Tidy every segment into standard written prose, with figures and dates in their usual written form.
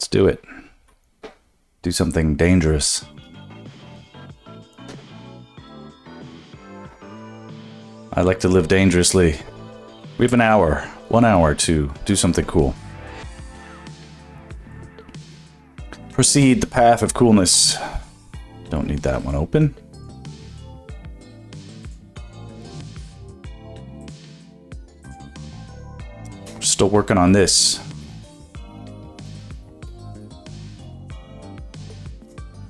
Let's do it. Do something dangerous. I like to live dangerously. We have an hour, 1 hour to do something cool. Proceed the path of coolness. Don't need that one open. Still working on this.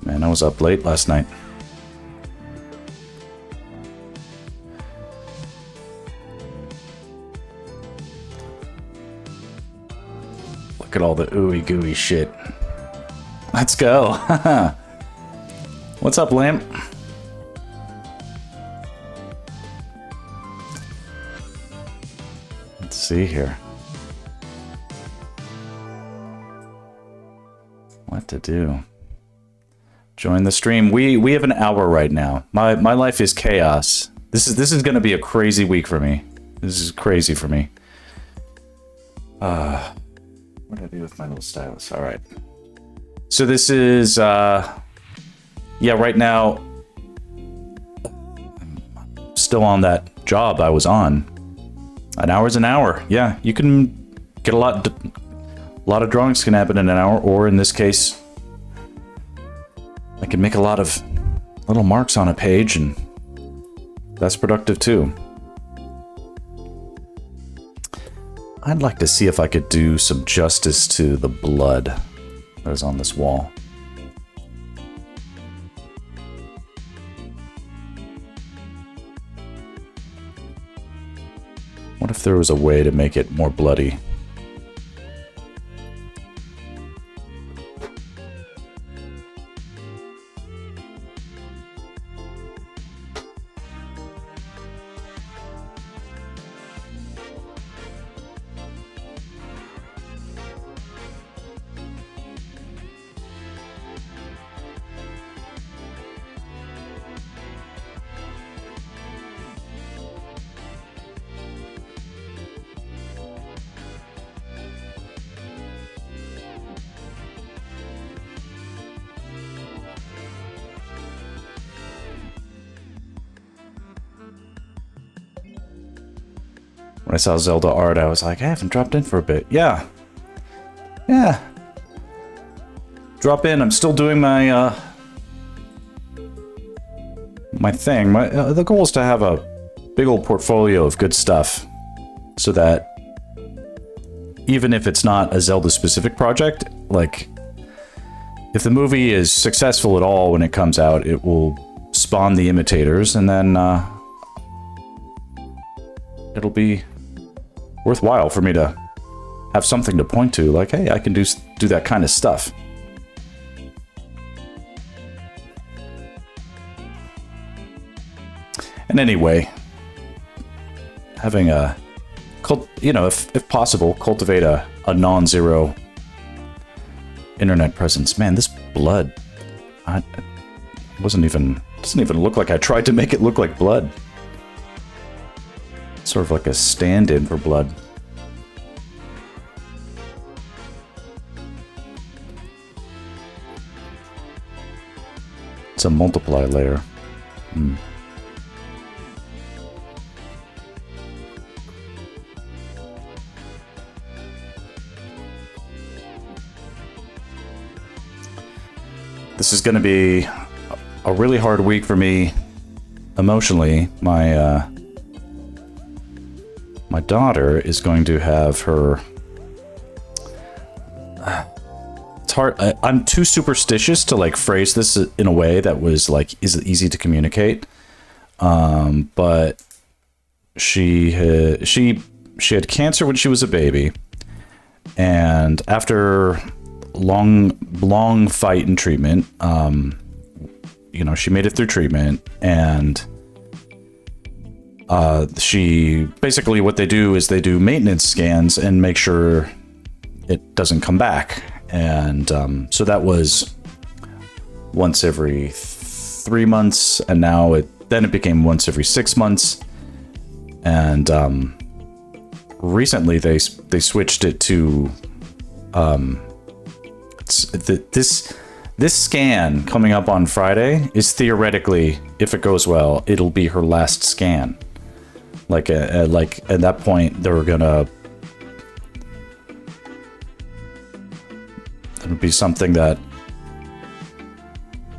Man, I was up late last night. Look at all the ooey gooey shit. Let's go. What's up, Lamp? Let's see here. What to do? Join the stream. We have an hour right now. My life is chaos. This is going to be a crazy week for me. This is crazy for me. What did I do with my little stylus? All right. So this is yeah, right now I'm still on that job I was on. An hour's an hour. Yeah, you can get a lot of drawings can happen in an hour, or in this case I can make a lot of little marks on a page, and that's productive too. I'd like to see if I could do some justice to the blood that is on this wall. What if there was a way to make it more bloody? When I saw Zelda art, I was like, I haven't dropped in for a bit. Yeah. Yeah. Drop in. I'm still doing my, my thing. The goal is to have a big old portfolio of good stuff so that even if it's not a Zelda-specific project, like, if the movie is successful at all when it comes out, it will spawn the imitators, and then, it'll be worthwhile for me to have something to point to, like, hey, I can do that kind of stuff. And anyway, having a, you know, if possible, cultivate a non-zero internet presence. Man, this blood, doesn't even look like I tried to make it look like blood. Sort of like a stand-in for blood. It's a multiply layer. This is going to be a really hard week for me emotionally. My daughter is going to have her... It's hard. I'm too superstitious to, like, phrase this in a way that was, like, is easy to communicate. But she had cancer when she was a baby. And after long fight and treatment, you know, she made it through treatment, and she basically, what they do is they do maintenance scans and make sure it doesn't come back. And so that was once every 3 months, and now it became once every 6 months. And recently they switched it to this scan coming up on Friday is theoretically, if it goes well, it'll be her last scan. Like at that point, they're gonna. It'll be something that.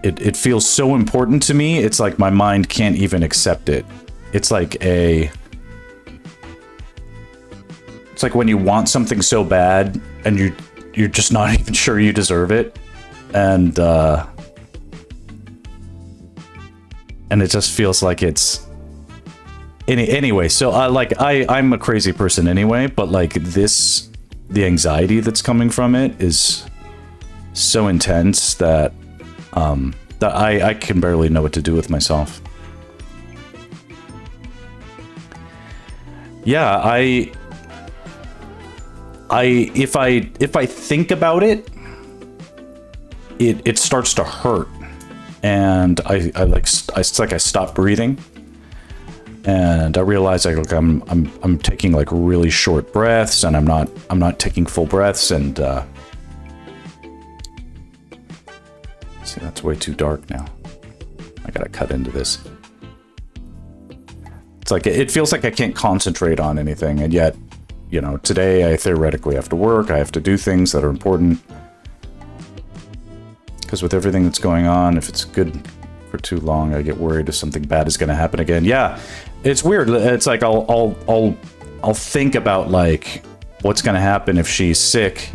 It feels so important to me. It's like my mind can't even accept it. It's like It's like when you want something so bad and you're just not even sure you deserve it, and it just feels like it's anyway. So I'm a crazy person anyway, but like this, the anxiety that's coming from it is so intense that I can barely know what to do with myself. Yeah, if I think about it, it starts to hurt, and it's like I stop breathing, and I realize I'm taking like really short breaths, and I'm not taking full breaths, and see, that's way too dark now. I gotta cut into this. It's like it feels like I can't concentrate on anything, and yet, you know, today I theoretically have to work. I have to do things that are important. Because with everything that's going on, if it's good for too long, I get worried if something bad is going to happen again. Yeah, it's weird. It's like I'll think about like what's going to happen if she's sick,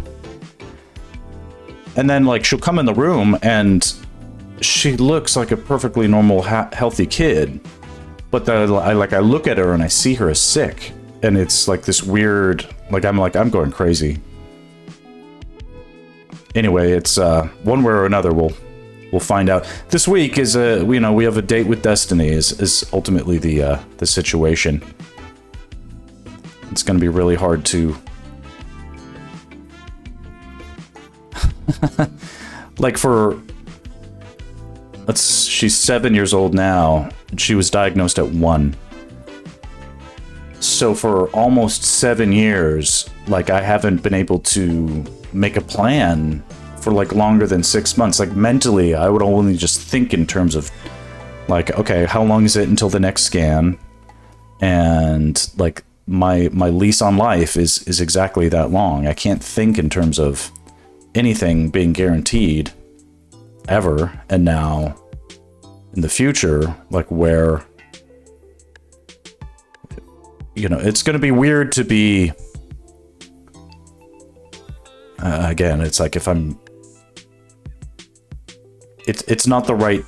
and then like she'll come in the room and she looks like a perfectly normal, healthy kid, but then I look at her and I see her as sick. And it's like this weird, I'm going crazy. Anyway, it's one way or another we'll find out. This week is we have a date with destiny is ultimately the situation. It's going to be really hard to like she's 7 years old now. And she was diagnosed at 1. So for almost 7 years, like I haven't been able to make a plan for like longer than 6 months. Like mentally, I would only just think in terms of like, okay, how long is it until the next scan? And like my lease on life is exactly that long. I can't think in terms of anything being guaranteed ever. And now in the future, like where, you know, it's going to be weird to be, again, it's like if I'm, it's not the right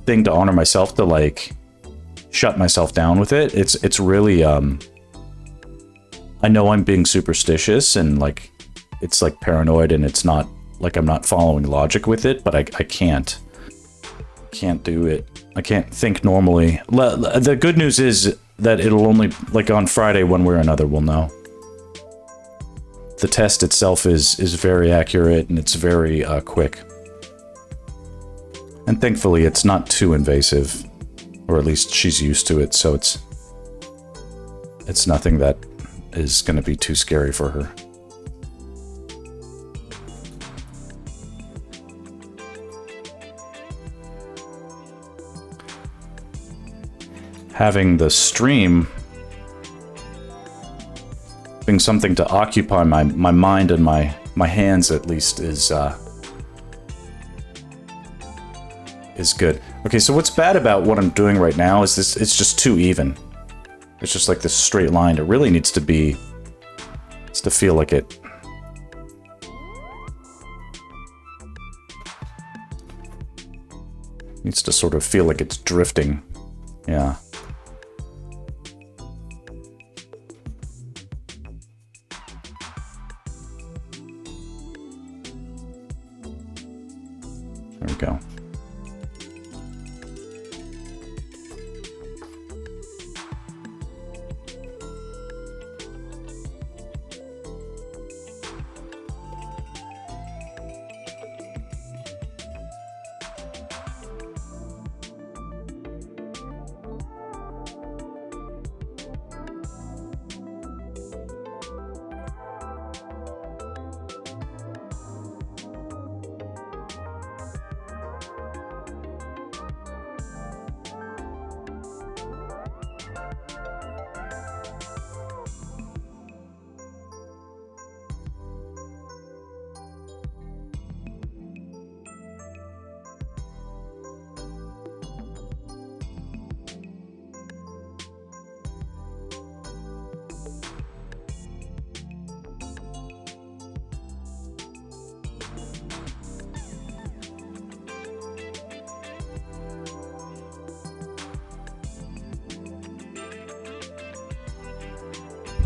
thing to honor myself to like shut myself down with it. It's really, I know I'm being superstitious and like, it's like paranoid, and it's not like I'm not following logic with it, but I can't do it. I can't think normally. The good news is that it'll only, like on Friday, one way or another, we'll know. The test itself is very accurate, and it's very quick. And thankfully, it's not too invasive, or at least she's used to it, so it's nothing that is going to be too scary for her. Having the stream being something to occupy my mind and my hands, at least, is good. Okay, so what's bad about what I'm doing right now is this, it's just too even. It's just like this straight line. It really needs to be, it's to feel like it. Needs to sort of feel like it's drifting. Yeah. There we go.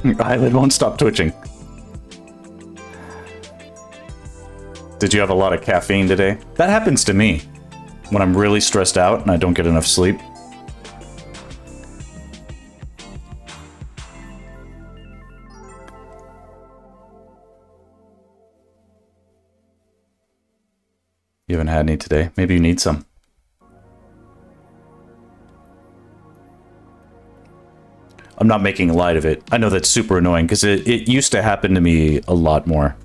Your eyelid won't stop twitching. Did you have a lot of caffeine today? That happens to me when I'm really stressed out and I don't get enough sleep. You haven't had any today. Maybe you need some. I'm not making light of it. I know that's super annoying because it used to happen to me a lot more.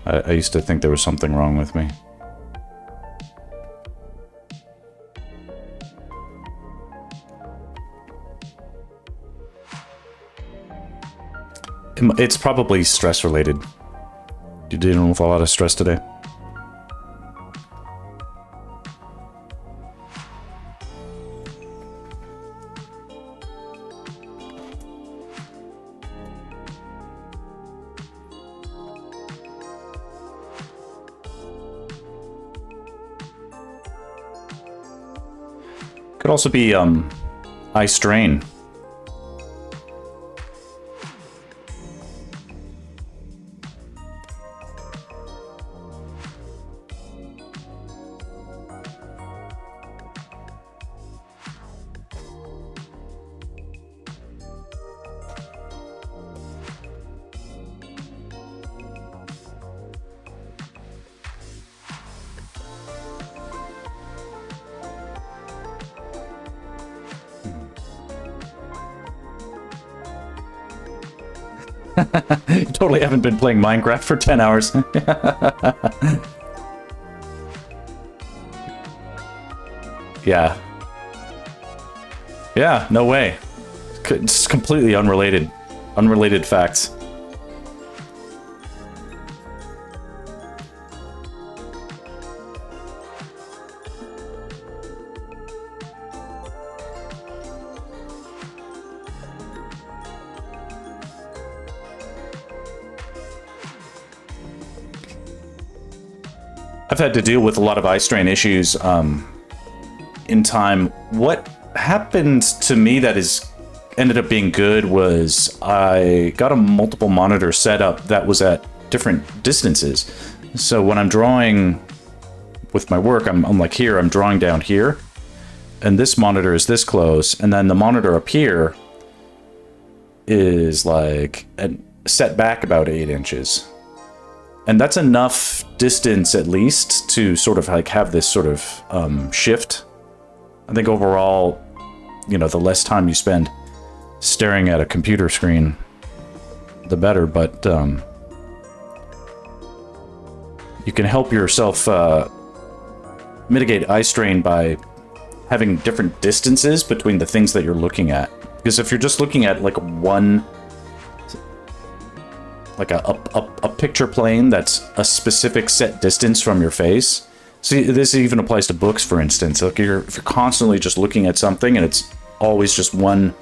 I used to think there was something wrong with me. It's probably stress related. You dealing with a lot of stress today? Could also be eye strain. You totally haven't been playing Minecraft for 10 hours. Yeah. Yeah, no way. It's completely unrelated. Unrelated facts. I've had to deal with a lot of eye strain issues in time. What happened to me that ended up being good was I got a multiple monitor setup that was at different distances. So when I'm drawing with my work, I'm like here, I'm drawing down here, and this monitor is this close, and then the monitor up here is like set back about 8 inches. And that's enough distance, at least, to sort of like have this sort of shift. I think overall, you know, the less time you spend staring at a computer screen, the better. But you can help yourself mitigate eye strain by having different distances between the things that you're looking at. Because if you're just looking at like one... like a picture plane that's a specific set distance from your face. See, this even applies to books, for instance. Like if you're constantly just looking at something and it's always just one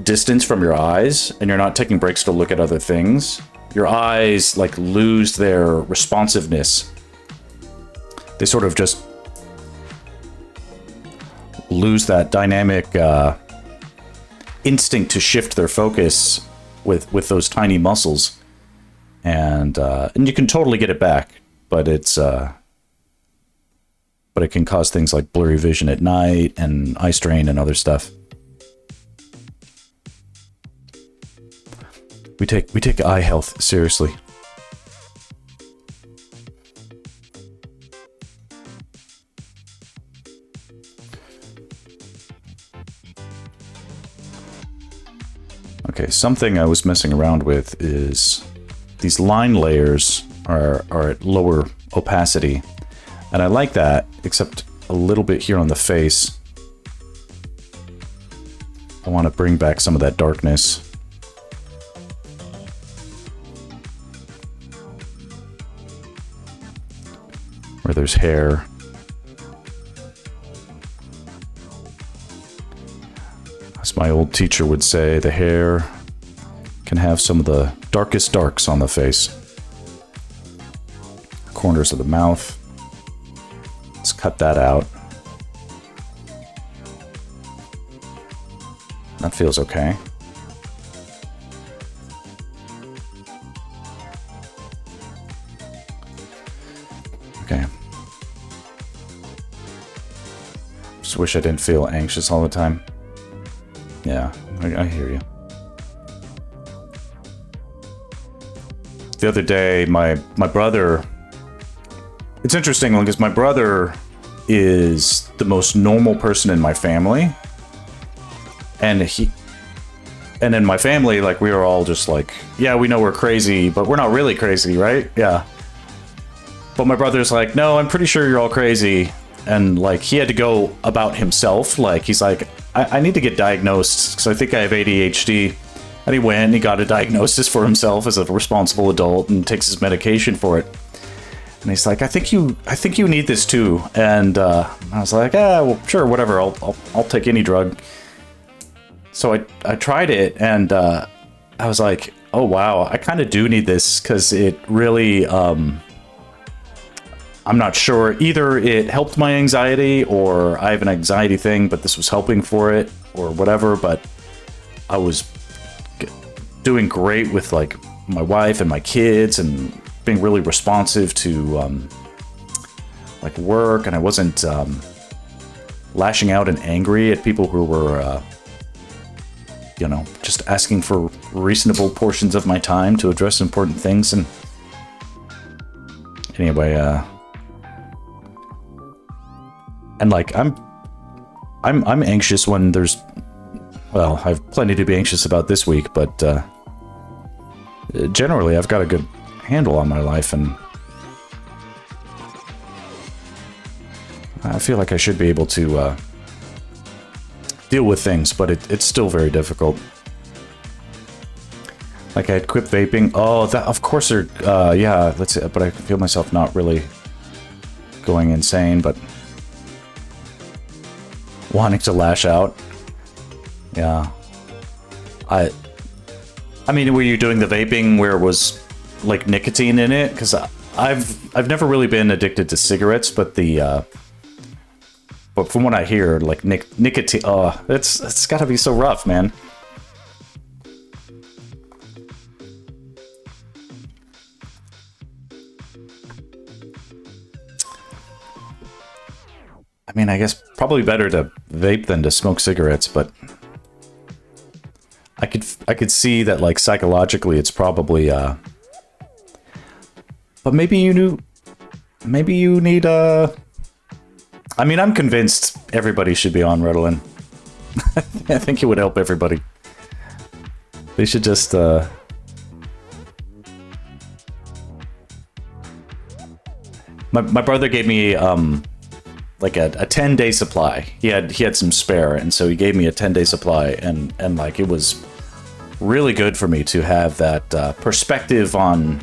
distance from your eyes and you're not taking breaks to look at other things, your eyes like lose their responsiveness. They sort of just lose that dynamic instinct to shift their focus with those tiny muscles, and you can totally get it back, but it can cause things like blurry vision at night and eye strain and other stuff. We take eye health seriously. Okay, something I was messing around with is these line layers are at lower opacity. And I like that, except a little bit here on the face. I want to bring back some of that darkness. Where there's hair. As my old teacher would say, the hair can have some of the darkest darks on the face. Corners of the mouth. Let's cut that out. That feels okay. Okay. Just wish I didn't feel anxious all the time. Yeah, I hear you. The other day, my brother... It's interesting because my brother is the most normal person in my family. And in my family, like, we were all just like, yeah, we know we're crazy, but we're not really crazy, right? Yeah. But my brother's like, no, I'm pretty sure you're all crazy. And, like, he had to go about himself. Like, he's like, I need to get diagnosed because I think I have ADHD. And he went and he got a diagnosis for himself as a responsible adult and takes his medication for it. And he's like, I think you need this too. And I was like, well, sure, whatever. I'll take any drug. So I tried it, and I was like, oh wow, I kind of do need this because it really, I'm not sure. Either it helped my anxiety, or I have an anxiety thing, but this was helping for it, or whatever. But I was doing great with, like, my wife and my kids, and being really responsive to like, work, and I wasn't lashing out and angry at people who were you know, just asking for reasonable portions of my time to address important things. And anyway, and, like, I'm anxious when there's, well, I have plenty to be anxious about this week, but generally I've got a good handle on my life, and I feel like I should be able to deal with things, but it's still very difficult. Like, I had quit vaping. Oh, that, of course, yeah, let's see, but I feel myself not really going insane, but wanting to lash out. Yeah. I mean, were you doing the vaping where it was, like, nicotine in it? Because I've never really been addicted to cigarettes, but but from what I hear, like, nicotine, it's gotta be so rough, man. I mean, I guess probably better to vape than to smoke cigarettes, but I could see that, like, psychologically it's probably but maybe you need I mean, I'm convinced everybody should be on Ritalin. I think it would help everybody. They should just my brother gave me like a 10-day supply. He had some spare, and so he gave me a 10-day supply, and like, it was really good for me to have that perspective on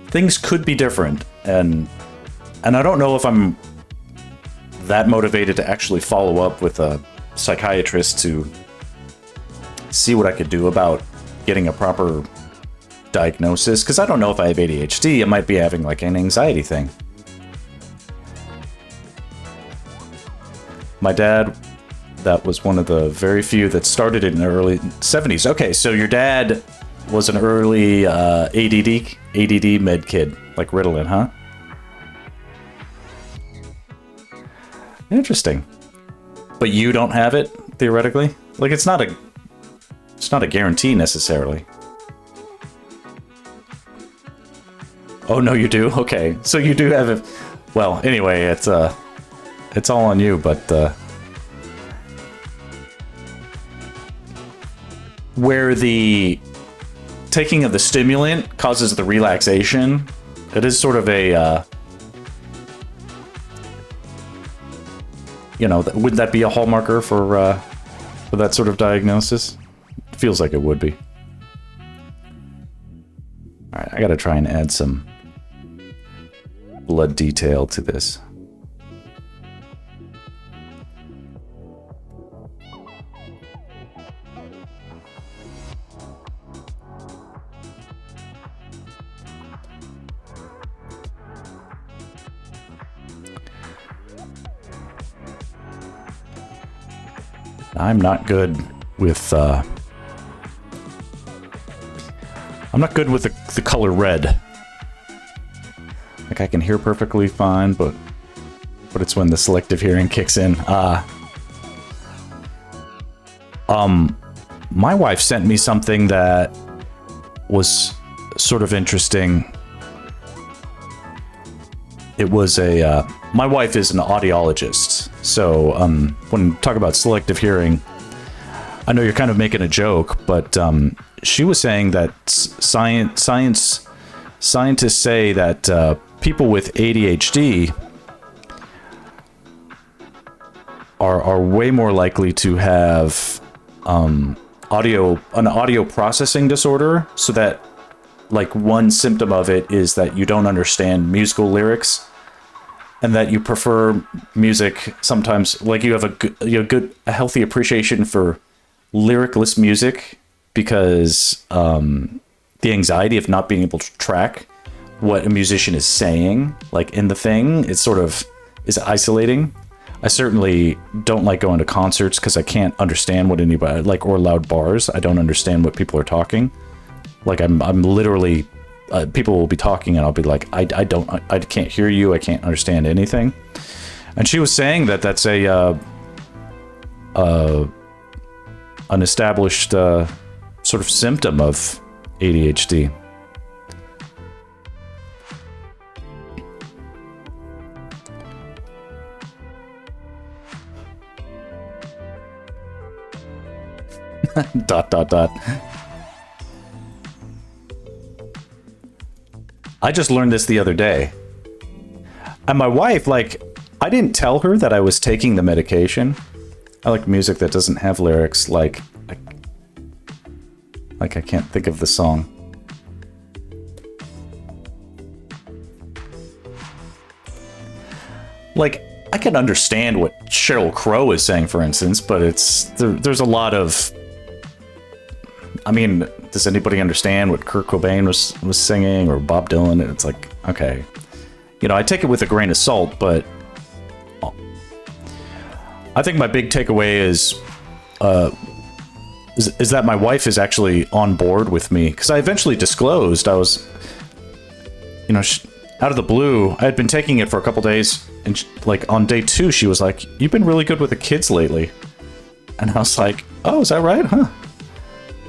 things could be different, and I don't know if I'm that motivated to actually follow up with a psychiatrist to see what I could do about getting a proper diagnosis, because I don't know if I have ADHD. I might be having, like, an anxiety thing. My dad, that was one of the very few that started in the early 70s. Okay, so your dad was an early ADD med kid, like Ritalin, huh? Interesting. But you don't have it, theoretically? Like, it's not a guarantee necessarily. Oh no, you do? Okay. So you do have it. Well, anyway, it's all on you, but where the taking of the stimulant causes the relaxation, it is sort of a you know, would that be a hallmarker for that sort of diagnosis? It feels like it would be. All right, I gotta try and add some blood detail to this. I'm not good with the color red. Like, Like, I can hear perfectly fine, but it's when the selective hearing kicks in. My wife sent me something that was sort of interesting. It was a, my wife is an audiologist, so when we talk about selective hearing, I know you're kind of making a joke, but she was saying that scientists say that people with ADHD are way more likely to have an audio processing disorder, so that, like, one symptom of it is that you don't understand musical lyrics, and that you prefer music sometimes, like, you have a healthy appreciation for lyricless music, because the anxiety of not being able to track what a musician is saying, like, in the thing, it sort of is isolating. I certainly don't like going to concerts because I can't understand what anybody, like, or loud bars. I don't understand what people are talking. Like, I'm literally, people will be talking and I'll be like, I can't hear you. I can't understand anything. And she was saying that that's an established sort of symptom of ADHD. dot dot dot. I just learned this the other day. And my wife, like, I didn't tell her that I was taking the medication. I like music that doesn't have lyrics, like I can't think of the song. Like, I can understand what Sheryl Crow is saying, for instance, but there's a lot of, I mean, does anybody understand what Kurt Cobain was singing, or Bob Dylan? It's like, okay, you know, I take it with a grain of salt, but I think my big takeaway is that my wife is actually on board with me, because I eventually disclosed. I was, you know, out of the blue, I had been taking it for a couple days, and like on day 2, she was like, "You've been really good with the kids lately," and I was like, "Oh, is that right? Huh?"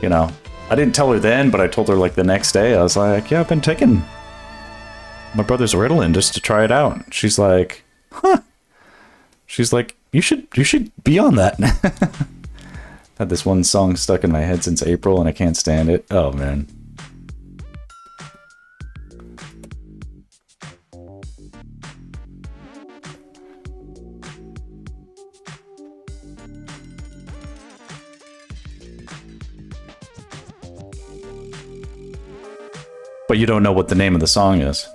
You know, I didn't tell her then, but I told her like the next day. I was like, "Yeah, I've been taking my brother's Ritalin just to try it out." She's like, "Huh?" She's like, "You should be on that." Had this one song stuck in my head since April, and I can't stand it. Oh man. But you don't know what the name of the song is.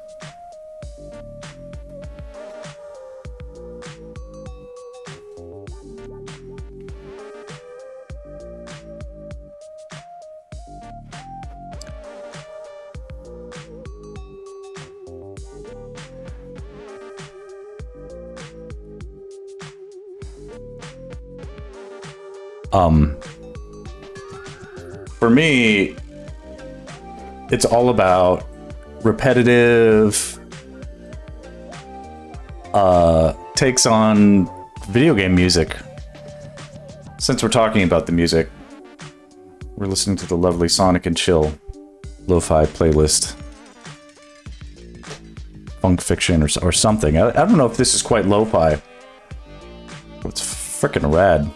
For me, it's all about repetitive takes on video game music. Since we're talking about the music, we're listening to the lovely Sonic and Chill lo-fi playlist. Funk Fiction or something. I don't know if this is quite lo-fi. It's freaking rad.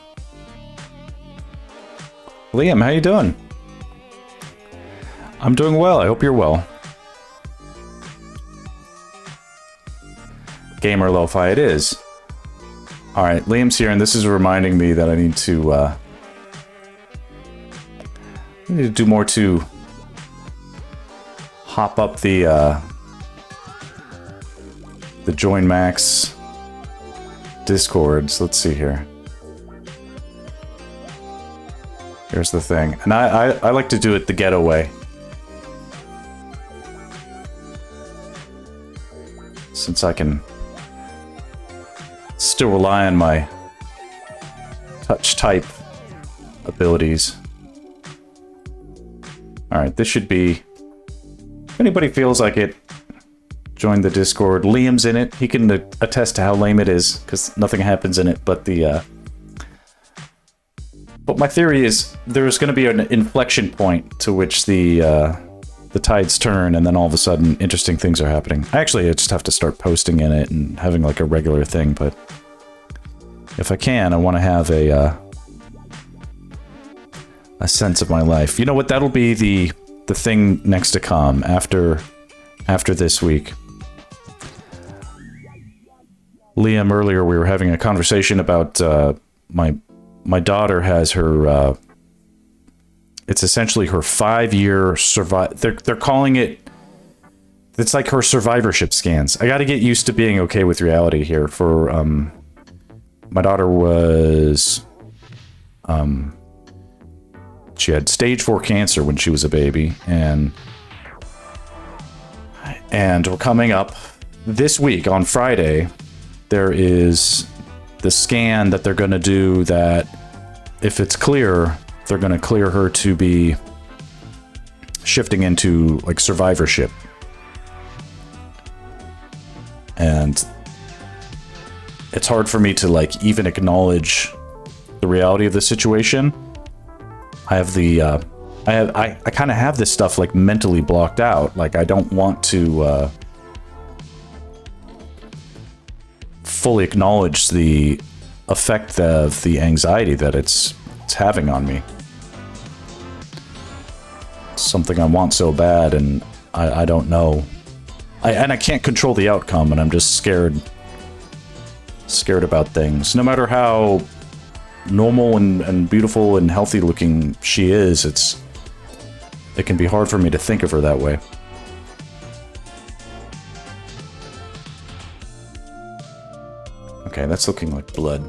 Liam, how you doing? I'm doing well. I hope you're well. Gamer lo-fi it is. Alright, Liam's here, and this is reminding me that I need to do more to hop up the Join Max Discords. Let's see here. Here's the thing. And I like to do it the ghetto way. Since I can still rely on my touch type abilities. Alright, this should be... If anybody feels like it, joined the Discord. Liam's in it. He can attest to how lame it is, because nothing happens in it. But but my theory is there's going to be an inflection point to which the tides turn, and then all of a sudden interesting things are happening. Actually, I just have to start posting in it and having like a regular thing. But if I can, I want to have a sense of my life. You know what? That'll be the thing next to come after this week. Liam, earlier we were having a conversation about my daughter has her it's essentially her 5-year they're calling it, it's like her survivorship scans. I got to get used to being okay with reality here. For my daughter was she had stage 4 cancer when she was a baby, and we're coming up this week on Friday. There is the scan that they're going to do that, if it's clear, they're going to clear her to be shifting into like survivorship. And it's hard for me to like even acknowledge the reality of the situation. I have the I kind of have this stuff like mentally blocked out. Like I don't want to fully acknowledge the effect of the anxiety that it's having on me. Something I want so bad, and I don't know. I can't control the outcome, and I'm just scared about things. No matter how normal and beautiful and healthy looking she is, it can be hard for me to think of her that way. Okay, that's looking like blood.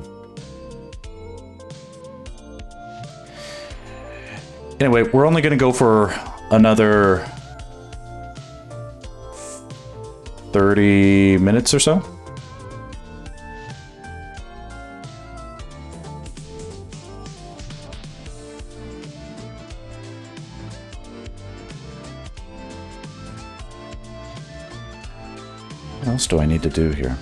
Anyway, we're only going to go for another 30 minutes or so. What else do I need to do here?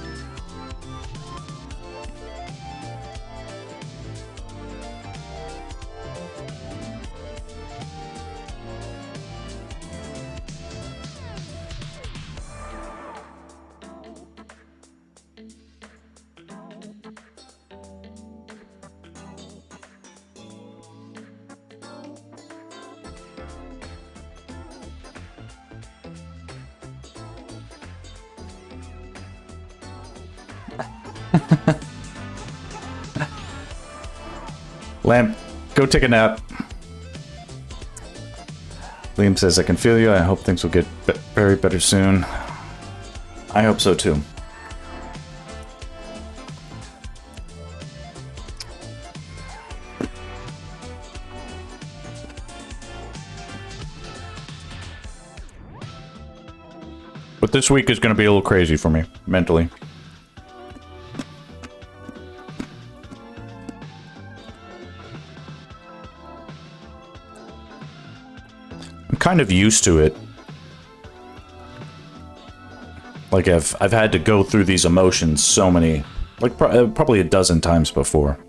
Lamp, go take a nap. Liam says, I can feel you. I hope things will get very better soon. I hope so too. But this week is going to be a little crazy for me, mentally. Kind of used to it. Like I've had to go through these emotions so many, like probably a dozen times before.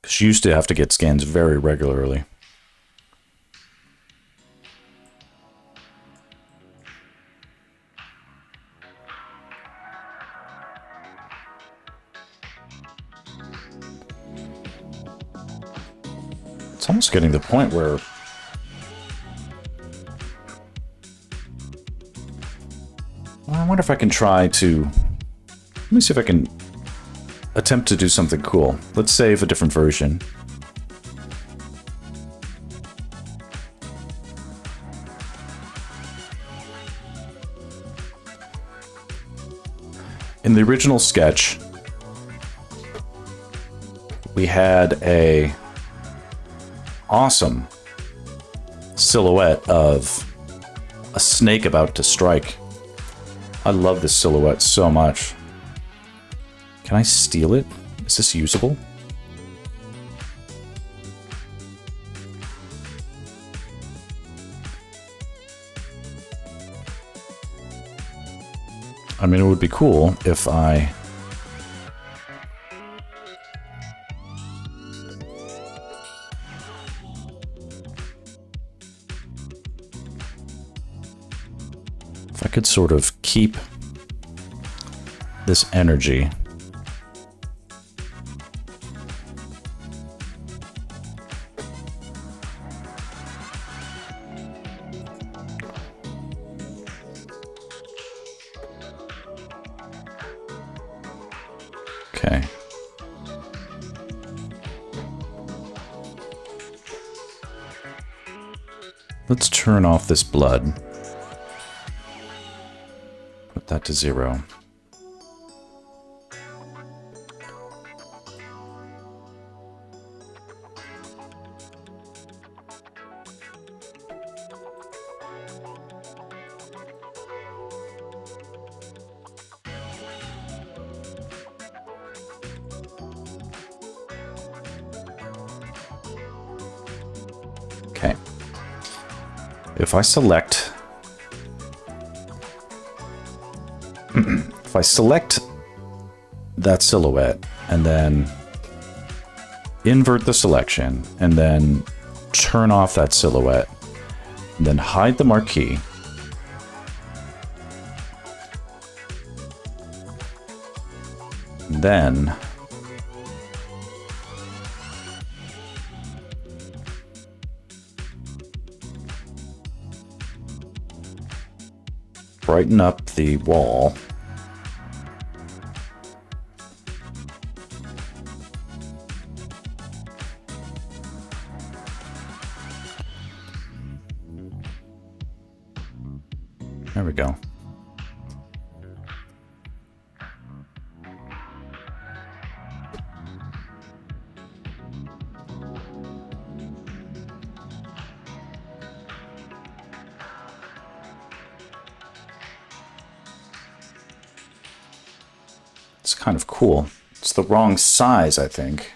She used to have to get scans very regularly. It's almost getting to the point where I wonder if I can try to... Let me see if I can attempt to do something cool. Let's save a different version. In the original sketch, we had a awesome silhouette of a snake about to strike. I love this silhouette so much. Can I steal it? Is this usable? I mean, it would be cool if I... if I could sort of keep this energy. Okay. Let's turn off this blood. Put that to 0. Okay. If I select if I select that silhouette and then invert the selection and then turn off that silhouette and then hide the marquee, then brighten up the wall. There we go. It's kind of cool. It's the wrong size, I think.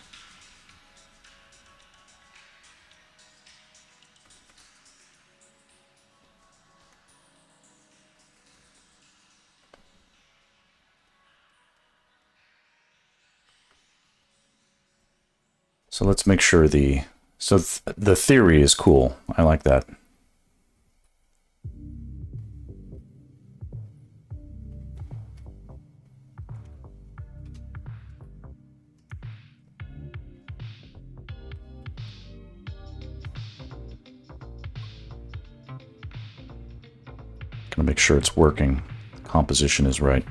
So let's make sure the theory is cool. I like that. Gonna make sure it's working. Composition is right.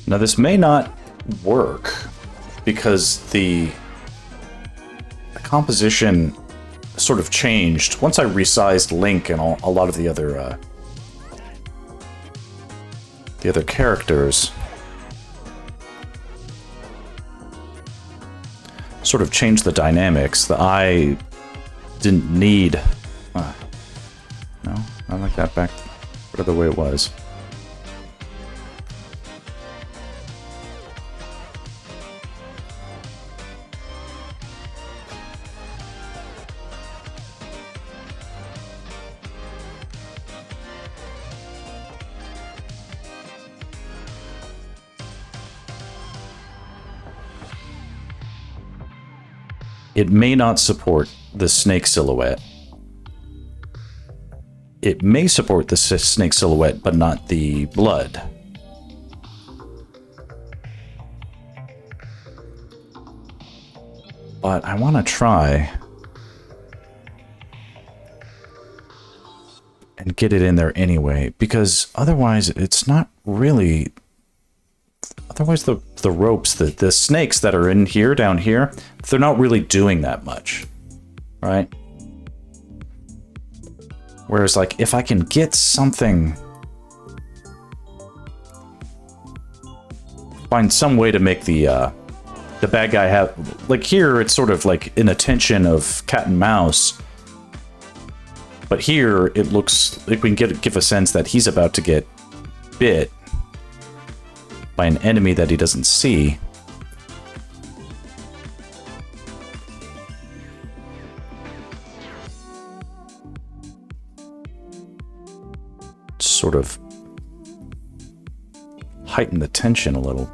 Now this may not work because the composition sort of changed once I resized Link and a lot of the other characters. Sort of changed the dynamics. The eye didn't need... no, I like that back the way it was. It may not support the snake silhouette. It may support the snake silhouette, but not the blood. But I want to try and get it in there anyway, because otherwise it's not really... Otherwise the ropes, the snakes that are in here, down here, they're not really doing that much, right? Whereas, like, if I can get something... Find some way to make the bad guy have... Like, here, it's sort of like in a tension of cat and mouse. But here, it looks like we can give a sense that he's about to get bit by an enemy that he doesn't see. Sort of heighten the tension a little.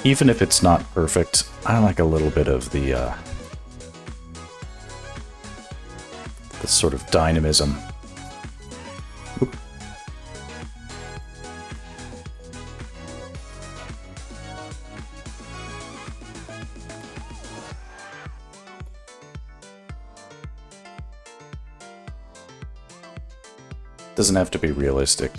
Even if it's not perfect, I like a little bit of the sort of dynamism. Oop. Doesn't have to be realistic.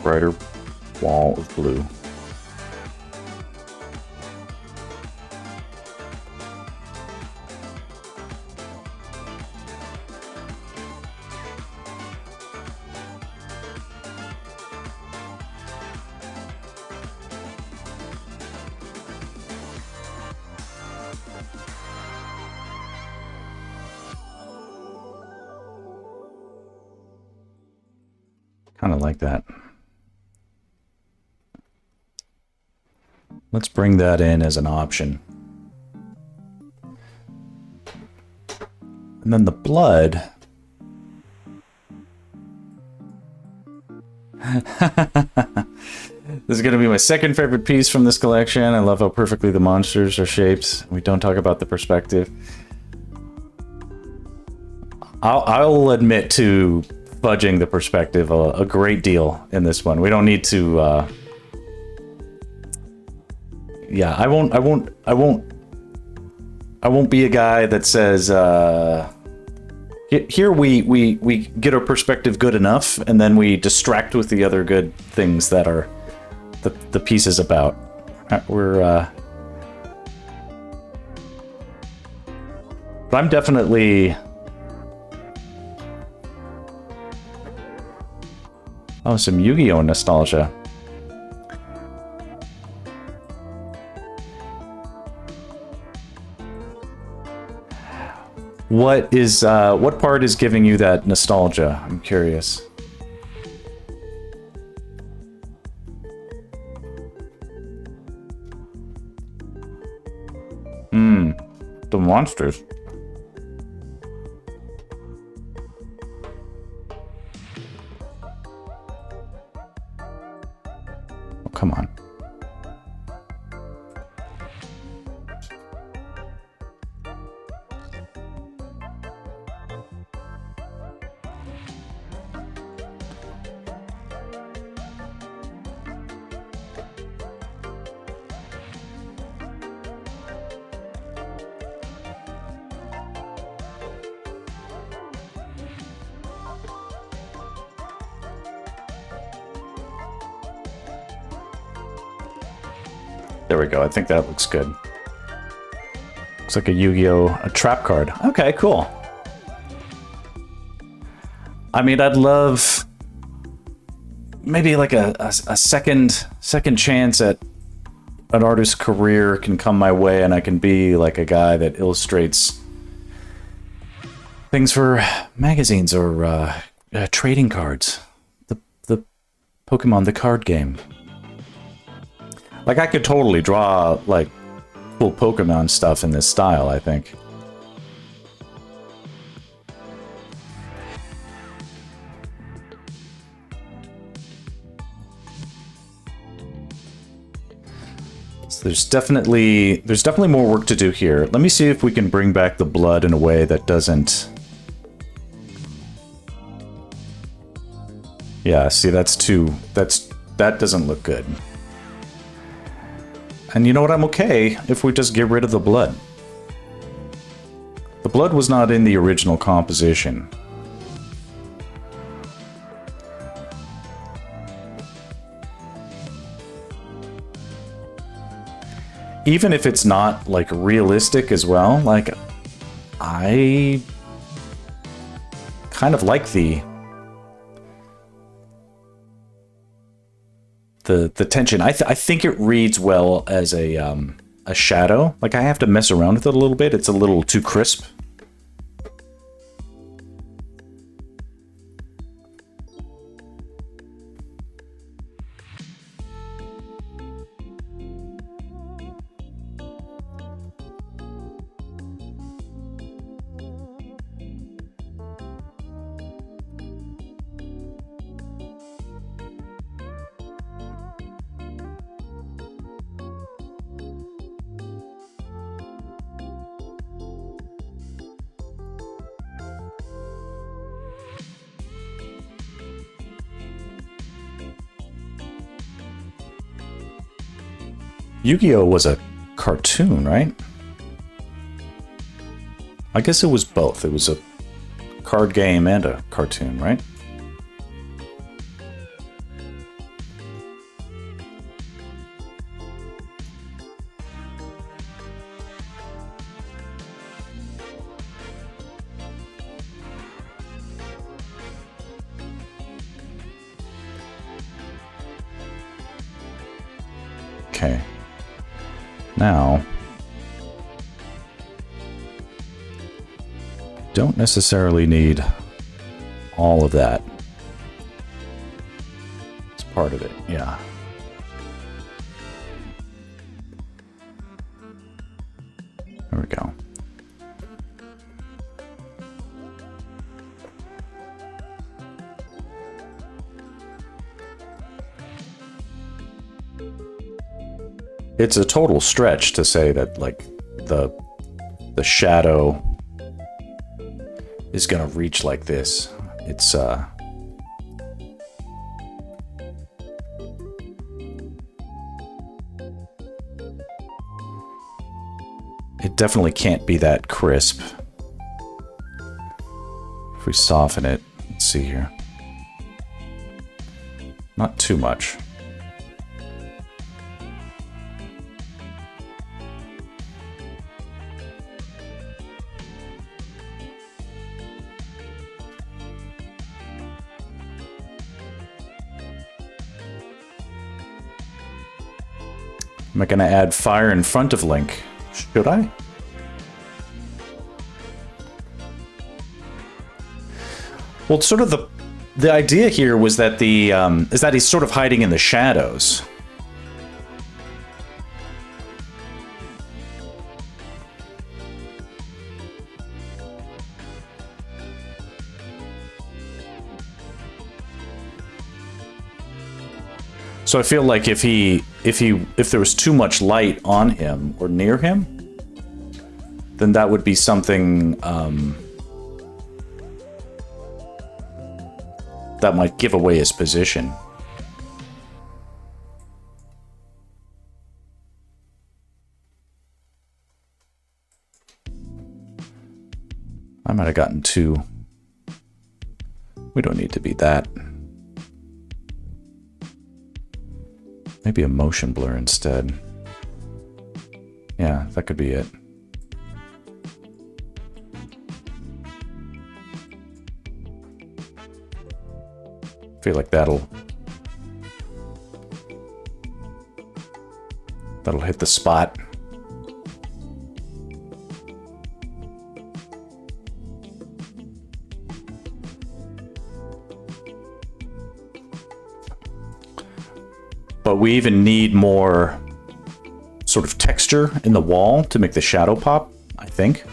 Brighter wall of blue. Kind of like that. Let's bring that in as an option. And then the blood. This is going to be my second favorite piece from this collection. I love how perfectly the monsters are shaped. We don't talk about the perspective. I'll admit to fudging the perspective a great deal in this one. We don't need to... yeah, I won't be a guy that says... here we get our perspective good enough, and then we distract with the other good things that are the piece is about. But I'm definitely... Oh, some Yu-Gi-Oh! Nostalgia. What part is giving you that nostalgia? I'm curious. The monsters. Oh, come on. There we go. I think that looks good. Looks like a Yu-Gi-Oh! A trap card. Okay, cool. I mean, I'd love maybe like a second chance at an artist's career can come my way, and I can be like a guy that illustrates things for magazines or trading cards. The Pokemon, the card game. Like, I could totally draw, like, cool Pokemon stuff in this style, I think. So there's definitely more work to do here. Let me see if we can bring back the blood in a way that doesn't... Yeah, see, that doesn't look good. And you know what? I'm okay if we just get rid of the blood. The blood was not in the original composition. Even if it's not, like, realistic as well, like, I kind of like the tension. I think it reads well as a shadow. Like, I have to mess around with it a little bit. It's a little too crisp. Yu-Gi-Oh! Was a cartoon, right? I guess it was both. It was a card game and a cartoon, right? Okay. Now, don't necessarily need all of that. It's part of it, yeah. There we go. it's a total stretch to say that like the shadow is gonna reach like this. It's it definitely can't be that crisp. If we soften it, let's see here. Not too much. Am I going to add fire in front of Link? Should I? Well, sort of the idea here was that is that he's sort of hiding in the shadows. So I feel like if there was too much light on him or near him, then that would be something that might give away his position. I might have gotten too... We don't need to be that. Maybe a motion blur instead. Yeah, that could be it. I feel like that'll hit the spot. But we even need more sort of texture in the wall to make the shadow pop, I think.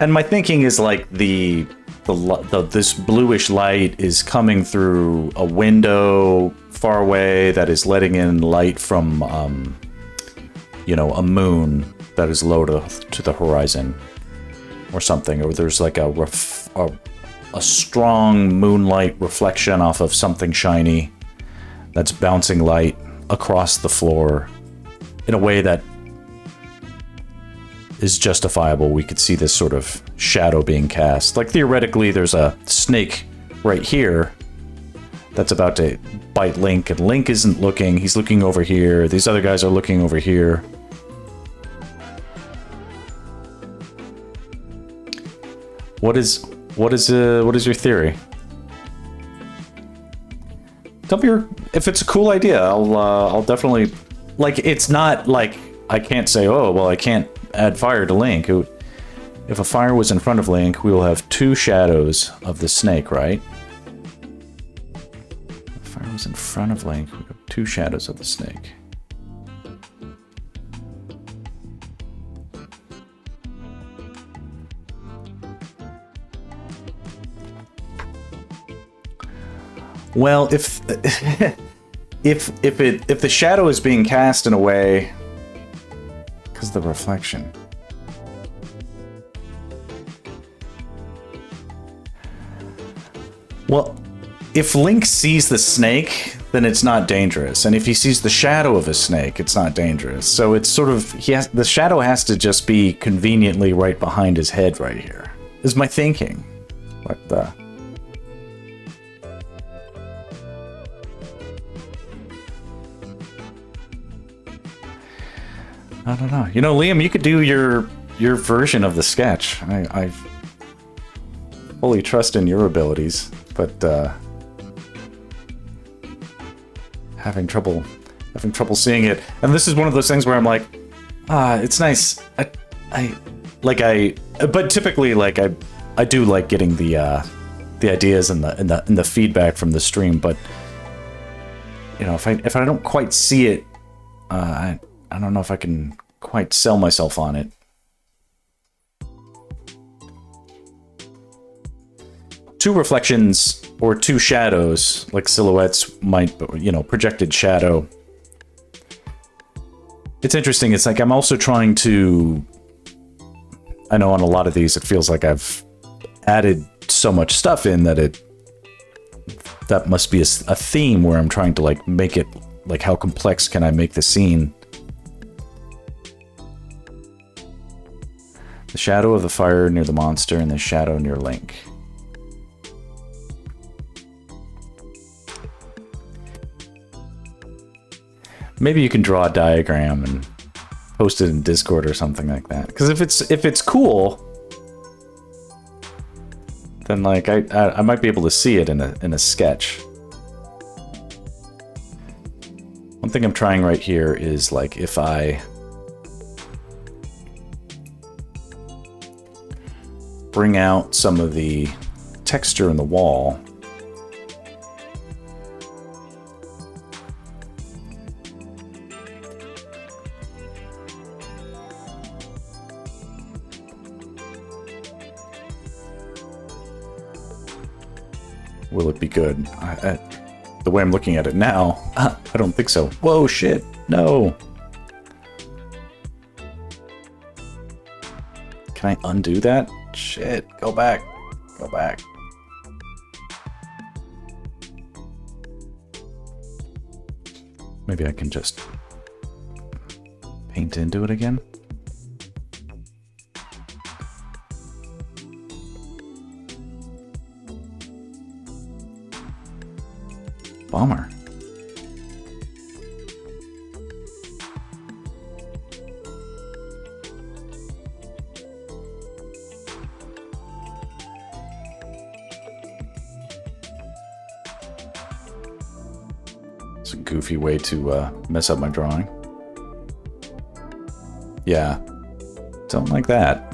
And my thinking is like this bluish light is coming through a window far away that is letting in light from, you know, a moon that is low to the horizon or something. Or there's like a strong moonlight reflection off of something shiny that's bouncing light across the floor in a way that is justifiable. We could see this sort of shadow being cast. Like theoretically, there's a snake right here that's about to bite Link, and Link isn't looking. He's looking over here. These other guys are looking over here. What is your theory? Tell me if it's a cool idea. I'll definitely, like, it's not like I can't say, oh well, I can't add fire to Link. If a fire was in front of Link, we will have two shadows of the snake, right? If a fire was in front of Link, we have two shadows of the snake. Well, if the shadow is being cast in a way because of the reflection. Well, if Link sees the snake, then it's not dangerous, and if he sees the shadow of a snake, it's not dangerous. So it's sort of the shadow has to just be conveniently right behind his head right here. Is my thinking. What the? I don't know. You know, Liam, you could do your version of the sketch. I fully trust in your abilities, but having trouble seeing it. And this is one of those things where I'm like, it's nice. But typically, like, I do like getting the ideas and the feedback from the stream. But you know, if I don't quite see it, I don't know if I can quite sell myself on it. Two reflections or two shadows, like silhouettes might, you know, projected shadow. It's interesting. It's like I'm also trying to, I know on a lot of these, it feels like I've added so much stuff in that that must be a theme where I'm trying to like make it, like how complex can I make the scene? The shadow of the fire near the monster and the shadow near Link. Maybe you can draw a diagram and post it in Discord or something like that. Because if it's cool, then like I might be able to see it in a sketch. One thing I'm trying right here is like if I bring out some of the texture in the wall. Will it be good? The way I'm looking at it now, I don't think so. Whoa, shit, no. Can I undo that? Shit, go back. Go back. Maybe I can just paint into it again. Bummer. It's a goofy way to mess up my drawing. Yeah, don't like that.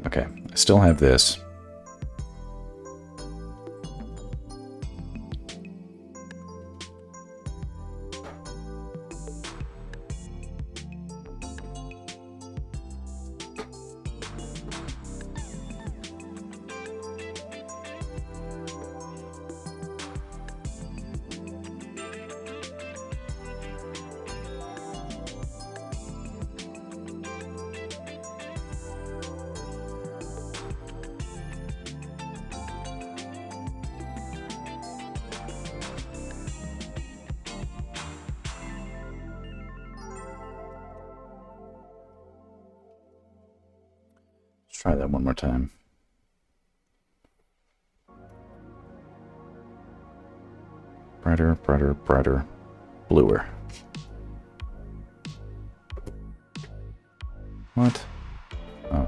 Okay, I still have this. Try that one more time. Brighter, brighter, brighter, bluer. What? Oh.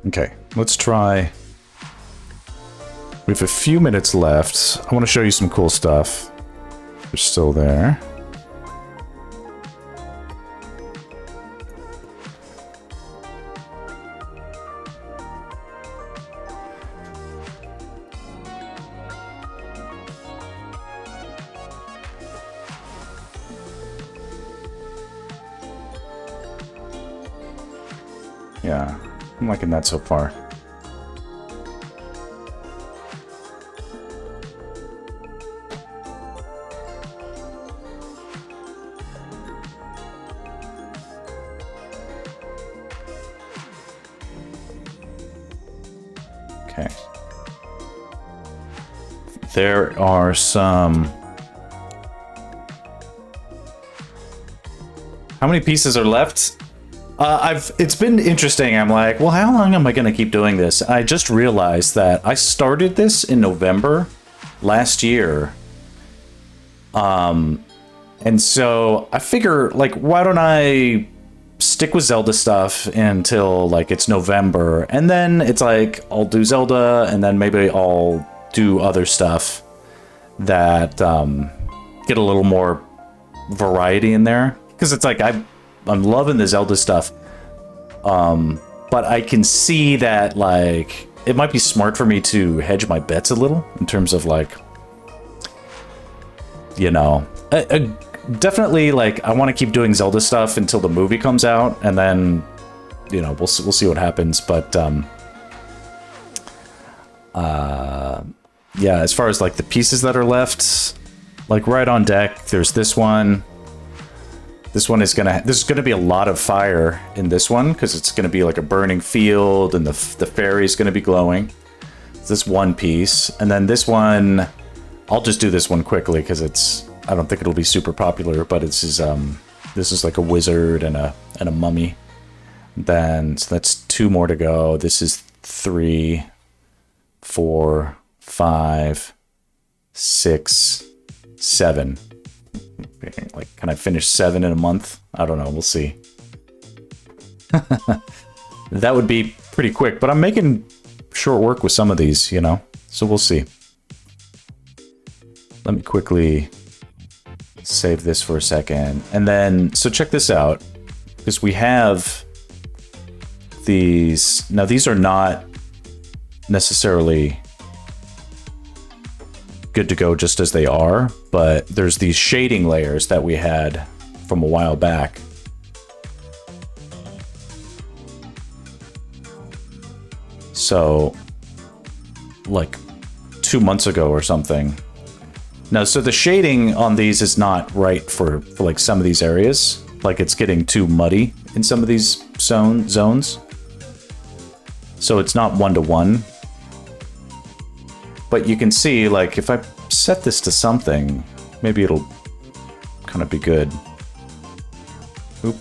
Okay, let's try. We have a few minutes left. I want to show you some cool stuff. They're still there. Yeah, I'm liking that so far. Okay. There are some... How many pieces are left? It's been interesting. I'm like, well, how long am I going to keep doing this? I just realized that I started this in November last year. And so I figure, like, why don't I stick with Zelda stuff until, like, it's November. And then it's like, I'll do Zelda, and then maybe I'll do other stuff that get a little more variety in there. Because it's like, I'm loving the Zelda stuff. But I can see that, like, it might be smart for me to hedge my bets a little in terms of, like, you know, definitely, like, I want to keep doing Zelda stuff until the movie comes out, and then, you know, we'll see what happens. But yeah, as far as, like, the pieces that are left, like, right on deck, there's this one. This one is there's gonna be a lot of fire in this one because it's gonna be like a burning field, and the fairy is gonna be glowing. This one piece, and then this one, I'll just do this one quickly because I don't think it'll be super popular, but this is like a wizard and a mummy. Then so that's 2 more to go. This is 3, 4, 5, 6, 7. Like, can I finish 7 in a month? I don't know. We'll see. That would be pretty quick, but I'm making short work with some of these, you know? So we'll see. Let me quickly save this for a second. And then, so check this out. Because we have these... Now, these are not necessarily good to go just as they are, but there's these shading layers that we had from a while back. So, like 2 months ago or something. Now, so the shading on these is not right for like some of these areas. Like, it's getting too muddy in some of these zones. So it's not 1-to-1. But you can see, like, if I set this to something, maybe it'll kind of be good. Oop.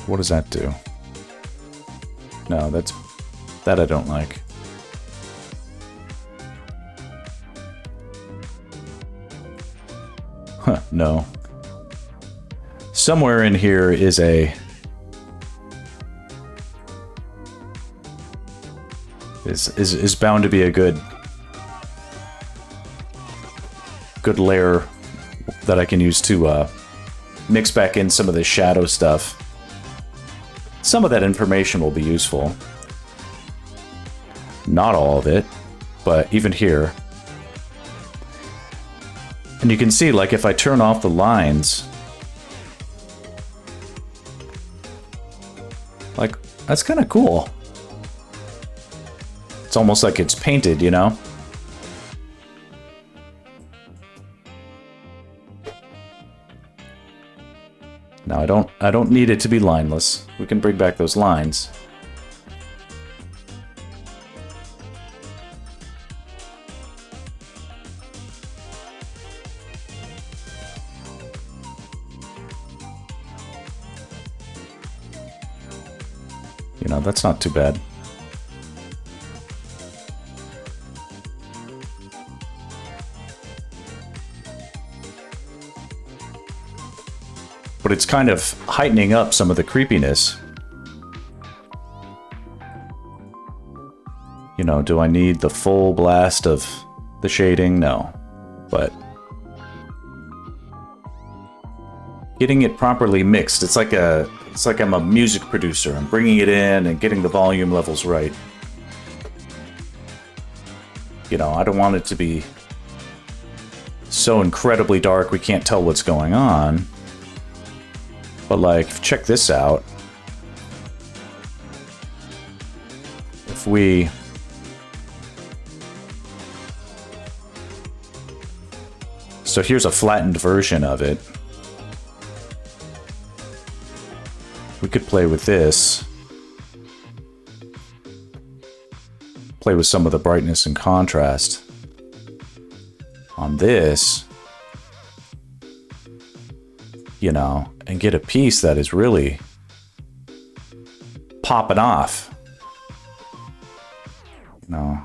What does that do? No, that I don't like. Huh, no. Somewhere in here is is bound to be a good layer that I can use to mix back in some of the shadow stuff. Some of that information will be useful. Not all of it, but even here. And you can see, like, if I turn off the lines, like, that's kind of cool. It's almost like it's painted, you know? Now, I don't need it to be lineless. We can bring back those lines. You know, that's not too bad. But it's kind of heightening up some of the creepiness. You know, do I need the full blast of the shading? No. But getting it properly mixed, it's like I'm a music producer. I'm bringing it in and getting the volume levels right. You know, I don't want it to be so incredibly dark we can't tell what's going on. But, like, check this out. If we... So here's a flattened version of it. We could play with this. play with some of the brightness and contrast on this, you know, and get a piece that is really popping off. You know.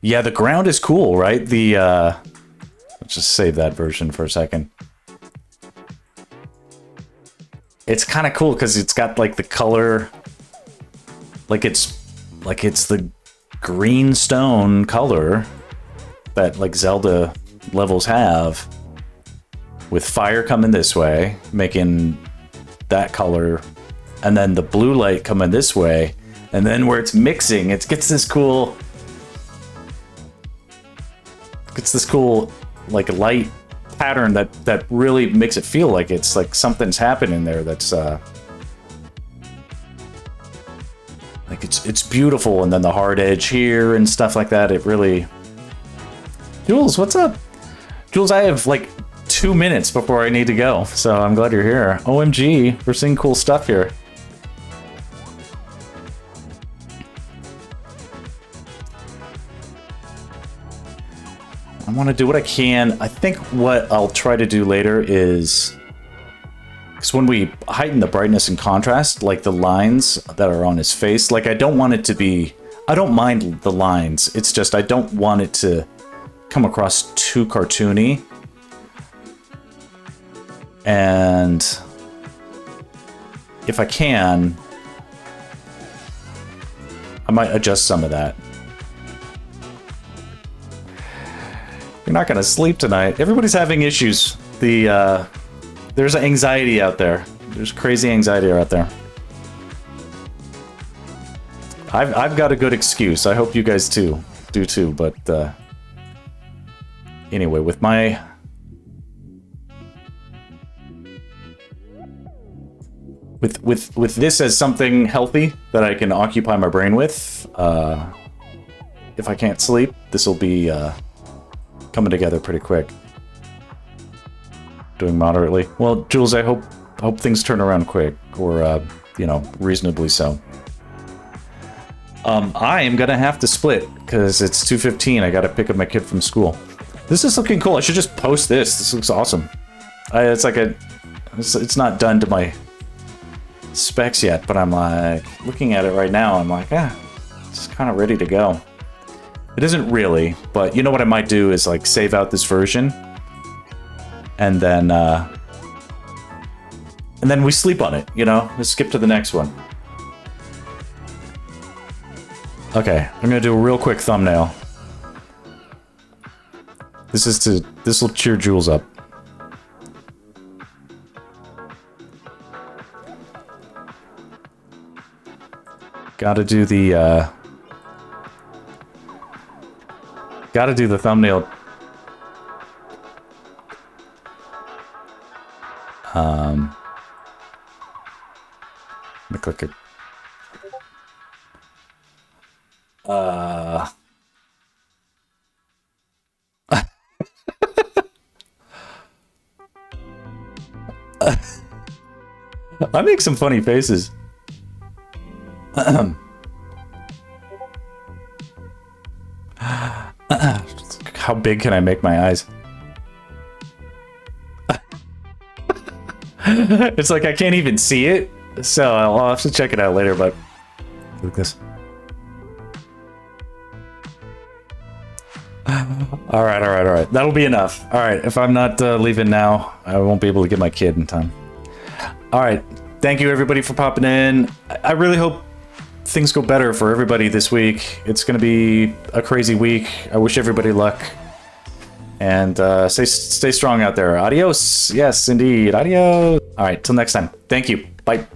Yeah, the ground is cool, right? The, let's just save that version for a second. It's kind of cool because it's got like the color, like it's the green stone color that like Zelda levels have, with fire coming this way, making that color, and then the blue light coming this way, and then where it's mixing, it gets this cool, like light pattern that really makes it feel like it's like something's happening there. That's like it's beautiful, and then the hard edge here and stuff like that. It really. Jules, what's up? Jules, I have like 2 minutes before I need to go, so I'm glad you're here. OMG, we're seeing cool stuff here. I want to do what I can. I think what I'll try to do later is, because when we heighten the brightness and contrast, like the lines that are on his face, like I don't want it to be, I don't mind the lines. It's just I don't want it to come across too cartoony. And if I can, I might adjust some of that. You're not gonna sleep tonight. Everybody's having issues. There's anxiety out there. There's crazy anxiety out there. I've got a good excuse. I hope you guys do too. But anyway, with this as something healthy that I can occupy my brain with, if I can't sleep, this will be coming together pretty quick. Doing moderately. Well, Jules, I hope things turn around quick, or you know, reasonably so. I am gonna have to split because it's 2:15. I gotta pick up my kid from school. This is looking cool. I should just post this. This looks awesome. It's like it's not done to my specs yet, but I'm like looking at it right now. I'm like, it's kind of ready to go. It isn't really, but you know what I might do is like save out this version, and then we sleep on it. You know, let's skip to the next one. Okay, I'm gonna do a real quick thumbnail. This will cheer Jules up. Gotta do the thumbnail. Let me click it. I make some funny faces. How big can I make my eyes? It's like I can't even see it, so I'll have to check it out later, but look at this. All right. That'll be enough. All right, if I'm not leaving now, I won't be able to get my kid in time. All right, thank you everybody for popping in. I really hope things go better for everybody this week. It's going to be a crazy week. I wish everybody luck. And stay strong out there. Adios. Yes, indeed. Adios. All right, till next time. Thank you. Bye.